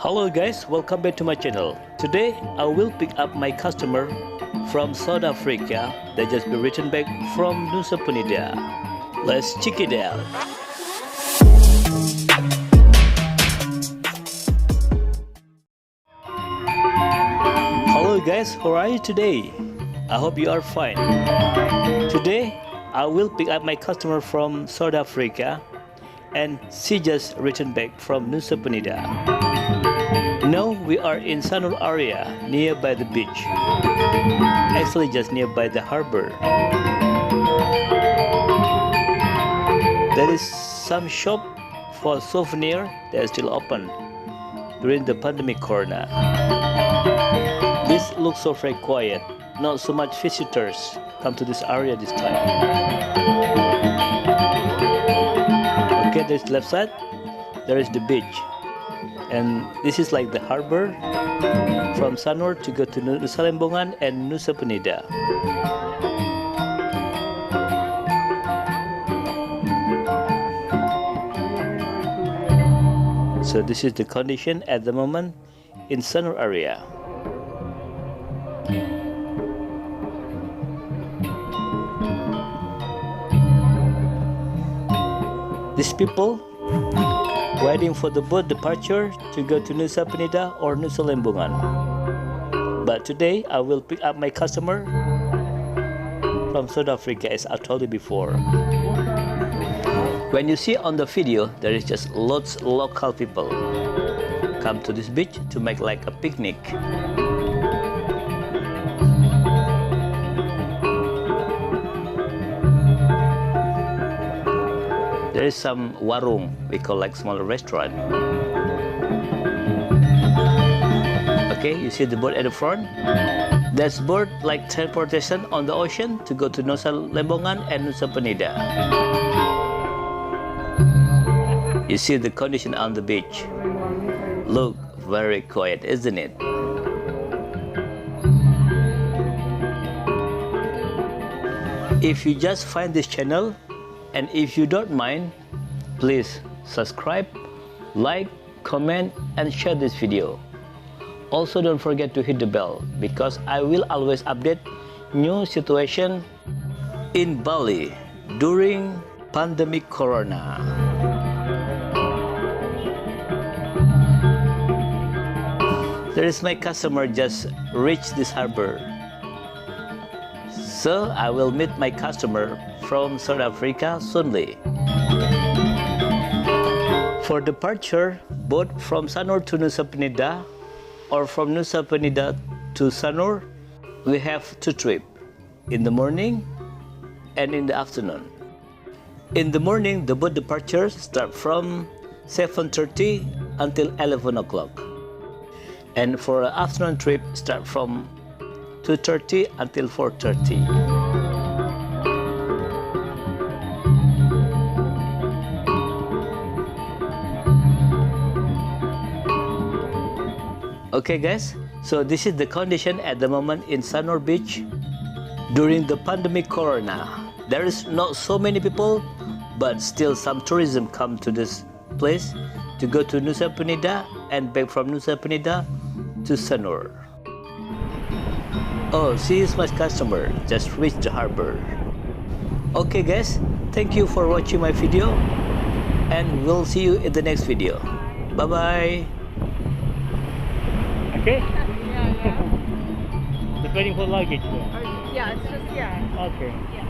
Hello guys, welcome back to my channel. Today I will pick up my customer from South Africa that just been returned back from Nusa Penida. Let's check it out. Hello guys, how are you today? I hope you are fine. Today I will pick up my customer from South Africa and she just returned back from Nusa Penida. Now we are in Sanur area nearby the beach, actually just nearby the harbor. There is some shop for souvenir that is still open during the pandemic corona. This looks so very quiet, not so much visitors come to this area this time. Okay, there's the left side, there is the beach. And this is like the harbor from Sanur to go to Nusa Lembongan and Nusa Penida. So this is the condition at the moment in Sanur area. These people waiting for the boat departure to go to Nusa Penida or Nusa Lembongan. But today I will pick up my customer from South Africa, as I told you before. When you see on the video, there is just lots of local people come to this beach to make like a picnic. There is some warung, we call like small restaurant. Okay, you see the boat at the front? That's boat like transportation on the ocean to go to Nusa Lembongan and Nusa Penida. You see the condition on the beach. Look, very quiet, isn't it? If you just find this channel, and if you don't mind, please subscribe, like, comment, and share this video. Also, don't forget to hit the bell because I will always update new situation in Bali during pandemic corona. There is my customer just reached this harbor. So I will meet my customer from South Africa soonly. For departure, both from Sanur to Nusa Penida or from Nusa Penida to Sanur, we have two trips, in the morning and in the afternoon. In the morning, the boat departures start from 7:30 until 11 o'clock. And for the afternoon trip, start from 2:30 until 4:30. Okay guys, so this is the condition at the moment in Sanur Beach during the pandemic corona. There is not so many people, but still some tourism come to this place to go to Nusa Penida and back from Nusa Penida to Sanur. Oh, she is my customer, just reached the harbor. Okay guys, thank you for watching my video and we'll see you in the next video. Bye bye. Okay? Yeah. Just waiting for luggage. Yeah, it's just, yeah. Okay. Yeah.